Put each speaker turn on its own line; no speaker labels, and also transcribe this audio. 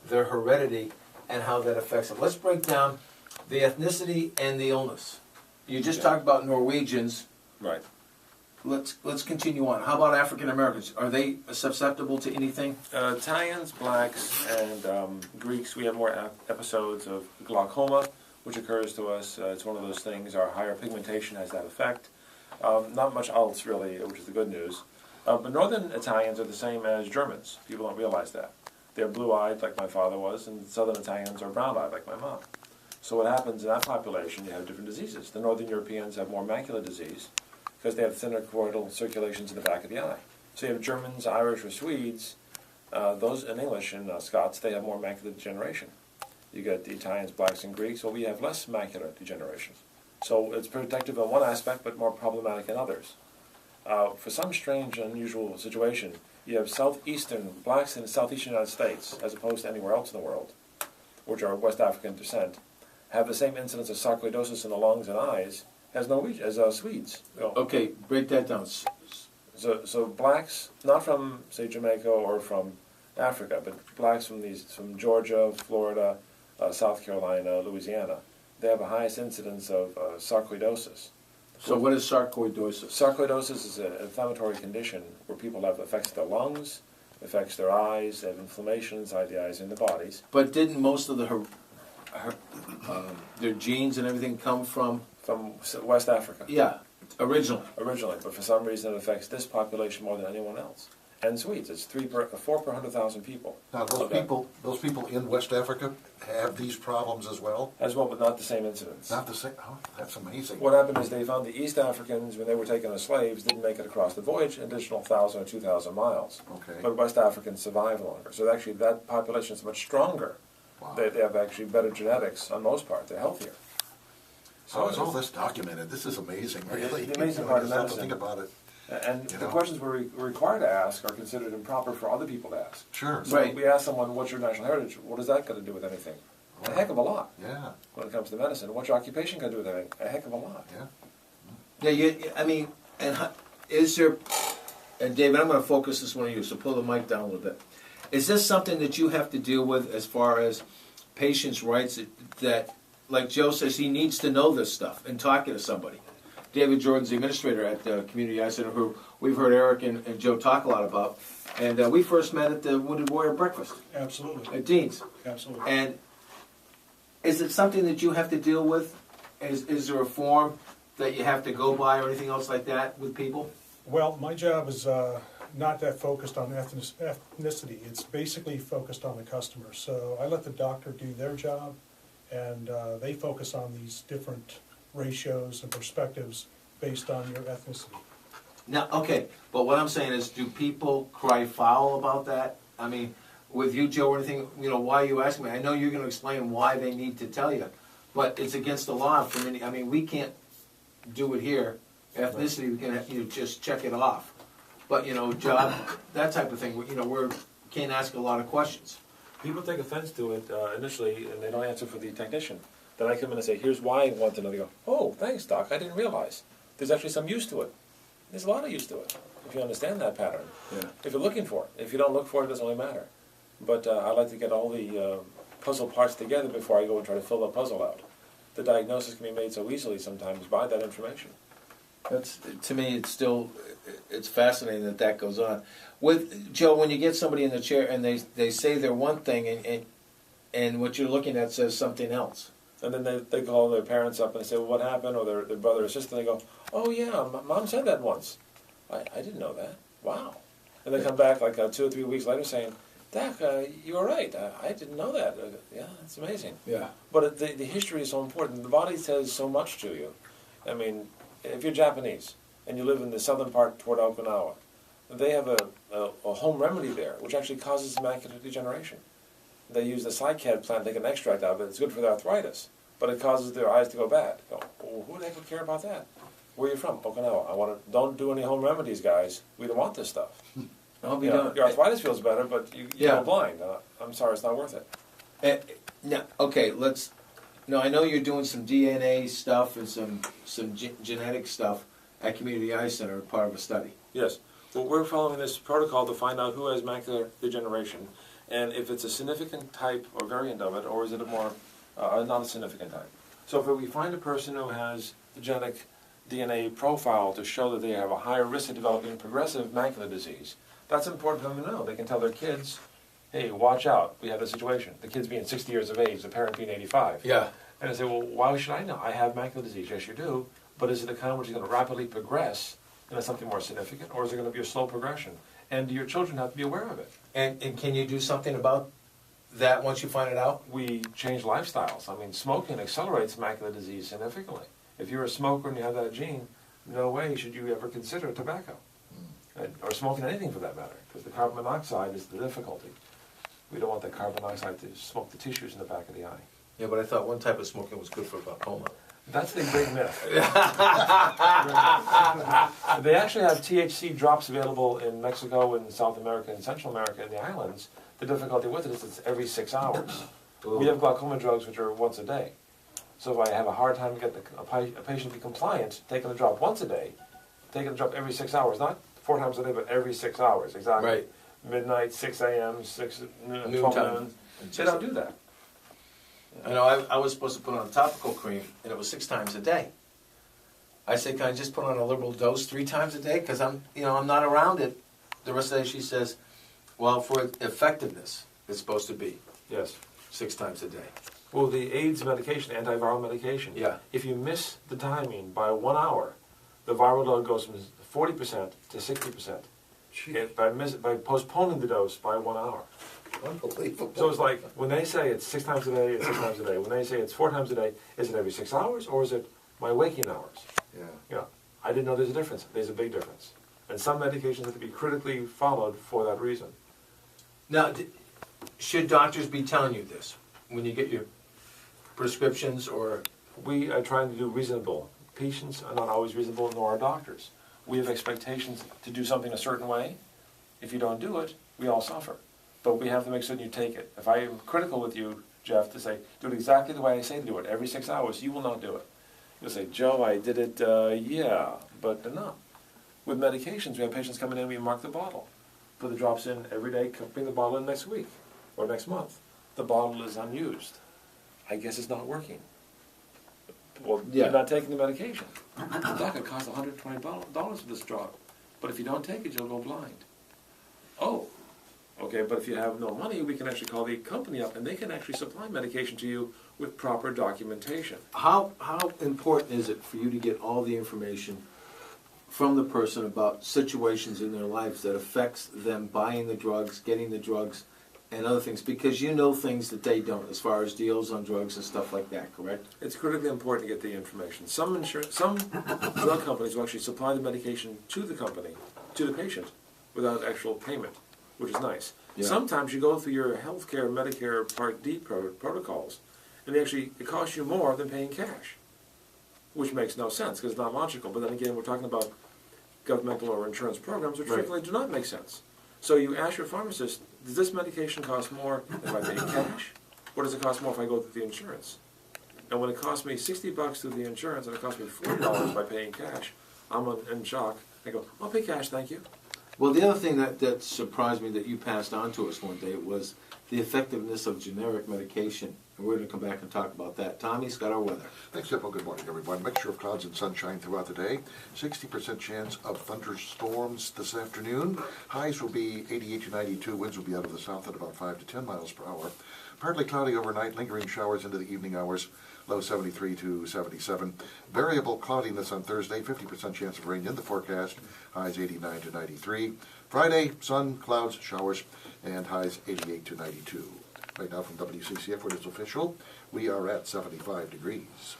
their heredity and how that affects them. Let's break down the ethnicity and the illness. You just talked about Norwegians.
Right.
Let's continue on. How about African Americans? Are they susceptible to anything?
Italians, blacks, and Greeks, we have more episodes of glaucoma, which occurs to us. It's one of those things. Our higher pigmentation has that effect. Not much else, really, which is the good news. But northern Italians are the same as Germans. People don't realize that. They're blue-eyed, like my father was, and southern Italians are brown-eyed, like my mom. So what happens in that population, you have different diseases. The northern Europeans have more macular disease, because they have thinner choroidal circulations in the back of the eye. So you have Germans, Irish, or Swedes, those in English and Scots, they have more macular degeneration. You get the Italians, blacks, and Greeks, well, we have less macular degeneration. So it's protective in one aspect, but more problematic in others. For some strange, unusual situation, you have southeastern blacks in the southeastern United States, as opposed to anywhere else in the world, which are West African descent, have the same incidence of sarcoidosis in the lungs and eyes as Swedes.
Okay, break that down.
So blacks, not from, say, Jamaica or from Africa, but blacks from Georgia, Florida, South Carolina, Louisiana, they have the highest incidence of sarcoidosis.
So what is sarcoidosis?
Sarcoidosis is an inflammatory condition where people have affects their lungs, affects their eyes, they have inflammation inside the eyes and the bodies.
But didn't most of their genes and everything come from
West Africa?
Yeah, originally.
Originally, but for some reason it affects this population more than anyone else. And Swedes, it's 4 per 100,000 people.
Now, those people in West Africa have these problems as well?
As well, but not the same incidence.
Not the same? Oh, that's amazing.
What happened is they found the East Africans, when they were taken as slaves, didn't make it across the voyage, an additional 1,000 or 2,000 miles.
Okay.
But West Africans survive longer. So actually that population is much stronger.
Wow.
They have actually better genetics on most part. They're healthier.
So how is all this documented? This is amazing, really.
The amazing part of
I just have to
medicine.
think about it.
And the questions we're required to ask are considered improper for other people to ask.
Sure.
So we ask someone, what's your national heritage? What does that got to do with anything? A heck of a lot.
Yeah.
When it comes to medicine. What's your occupation got to do with anything? A heck of a lot.
Yeah.
Yeah, I mean, is there, and David, I'm going to focus this one on you, so pull the mic down a little bit. Is this something that you have to deal with as far as patients' rights that, like Joe says, he needs to know this stuff and talking to somebody? David Jordan's the administrator at the Community Eye Center, who we've heard Eric and Joe talk a lot about. And we first met at the Wounded Warrior Breakfast.
Absolutely.
At Dean's.
Absolutely.
And is it something that you have to deal with? Is there a form that you have to go by or anything else like that with people?
Well, my job is not that focused on ethnicity. It's basically focused on the customer. So I let the doctor do their job, and they focus on these different ratios and perspectives based on your ethnicity.
Now, okay, but what I'm saying is, do people cry foul about that? I mean, with you, Joe, or anything, why are you asking me? I know you're going to explain why they need to tell you, but it's against the law for many. I mean, we can't do it here. Ethnicity, we can just check it off. But, job, that type of thing, we can't ask a lot of questions.
People take offense to it initially, and they don't answer for the technician. Then I come in and say, here's why I want to know. They go, oh, thanks, Doc, I didn't realize. There's actually some use to it. There's a lot of use to it, if you understand that pattern.
Yeah.
If you're looking for it. If you don't look for it, it doesn't really matter. But I like to get all the puzzle parts together before I go and try to fill the puzzle out. The diagnosis can be made so easily sometimes by that information.
To me, it's fascinating that goes on. With Joe, when you get somebody in the chair and they say they're one thing and what you're looking at says something else.
And then they call their parents up and say, well, what happened? Or their brother or sister, and they go, oh yeah, Mom said that once. I didn't know that. Wow. And they come back like 2 or 3 weeks later saying, Doc, you were right. I didn't know that. Yeah, it's amazing.
Yeah.
But the history is so important. The body says so much to you. I mean, if you're Japanese and you live in the southern part toward Okinawa, they have a home remedy there, which actually causes macular degeneration. They use the cycad plant, take an extract out of it. It's good for their arthritis, but it causes their eyes to go bad. Go, well, who the heck would care about that? Where are you from? Okinawa. Don't do any home remedies, guys. We don't want this stuff. Your arthritis feels better, but you go blind. I'm sorry, it's not worth it.
Now, I know you're doing some DNA stuff and some genetic stuff at Community Eye Center, part of a study.
Yes. Well, we're following this protocol to find out who has macular degeneration. and if it's a significant type or variant of it, or is it a more, not a significant type. So if we find a person who has the genetic DNA profile to show that they have a higher risk of developing progressive macular disease, that's important for them to know. They can tell their kids, hey, watch out, we have this situation. The kid's being 60 years of age, the parent being 85.
Yeah.
And I say, well, why should I know? I have macular disease. Yes, you do. But is it the kind which is going to rapidly progress into something more significant, or is it going to be a slow progression? And your children have to be aware of it.
And can you do something about that once you find it out?
We change lifestyles. I mean, smoking accelerates macular disease significantly. If you're a smoker and you have that gene, no way should you ever consider tobacco. Or smoking anything for that matter, because the carbon monoxide is the difficulty. We don't want the carbon monoxide to smoke the tissues in the back of the eye.
Yeah, but I thought one type of smoking was good for glaucoma.
That's the big myth. They actually have THC drops available in Mexico and South America and Central America and the islands. The difficulty with it is it's every 6 hours.
Ooh.
We have glaucoma drugs which are once a day. So if I have a hard time to get a patient to be compliant, taking the drop once a day, taking the drop every 6 hours, not 4 times a day, but every 6 hours, exactly.
Right.
Midnight, 6 a.m., 6 noon,
Noon
12
time.
noon. They don't do that.
I know I was supposed to put on a topical cream, and it was 6 times a day. I said, can I just put on a liberal dose 3 times a day? Because I'm not around it the rest of the day. She says, well, for effectiveness, it's supposed to be
Yes.
6 times a day.
Well, the AIDS medication, antiviral medication,
Yeah.
if you miss the timing by 1 hour, the viral load goes from 40% to 60%. By postponing the dose by 1 hour.
Unbelievable.
So it's like, when they say it's 6 times a day, it's 6 times a day. When they say it's 4 times a day, is it every 6 hours, or is it my waking hours?
Yeah.
Yeah, I didn't know there's a difference. There's a big difference. And some medications have to be critically followed for that reason.
Now, should doctors be telling you this when you get your prescriptions or...
We are trying to do reasonable. Patients are not always reasonable, nor are doctors. We have expectations to do something a certain way. If you don't do it, we all suffer. But we have to make certain you take it. If I am critical with you, Jeff, to say, do it exactly the way I say to do it, every 6 hours, you will not do it. You'll say, Joe, I did it, yeah, but no. With medications, we have patients coming in, we mark the bottle. Put the drops in every day, bring the bottle in next week or next month. The bottle is unused. I guess it's not working. Well,
Yeah.
you're not taking the medication. Doc, it costs $120 for this drop. But if you don't take it, you'll go blind. Oh, okay, but if you have no money, we can actually call the company up and they can actually supply medication to you with proper documentation.
How important is it for you to get all the information from the person about situations in their lives that affects them buying the drugs, getting the drugs, and other things? Because you know things that they don't, as far as deals on drugs and stuff like that, correct?
It's critically important to get the information. Some drug companies will actually supply the medication to the company, to the patient, without actual payment, which is nice.
Yeah.
Sometimes you go through your healthcare, Medicare Part D protocols, and it costs you more than paying cash, which makes no sense because it's not logical. But then again, we're talking about governmental or insurance programs, which
Right.
frequently do not make sense. So you ask your pharmacist, does this medication cost more if I pay cash, or does it cost more if I go through the insurance? And when it costs me $60 through the insurance and it costs me $40 by paying cash, I'm in shock. I go, I'll pay cash, thank you.
Well, the other thing that surprised me that you passed on to us one day was the effectiveness of generic medication. And we're going to come back and talk about that. Tommy's got our weather.
Thanks, Hippo. Good morning, everyone. Mixture of clouds and sunshine throughout the day. 60% chance of thunderstorms this afternoon. Highs will be 88 to 92. Winds will be out of the south at about 5 to 10 miles per hour. Partly cloudy overnight, lingering showers into the evening hours. Low 73 to 77. Variable cloudiness on Thursday. 50% chance of rain in the forecast. Highs 89 to 93. Friday, sun, clouds, showers, and highs 88 to 92. Right now from WCCF, where it's official, we are at 75 degrees.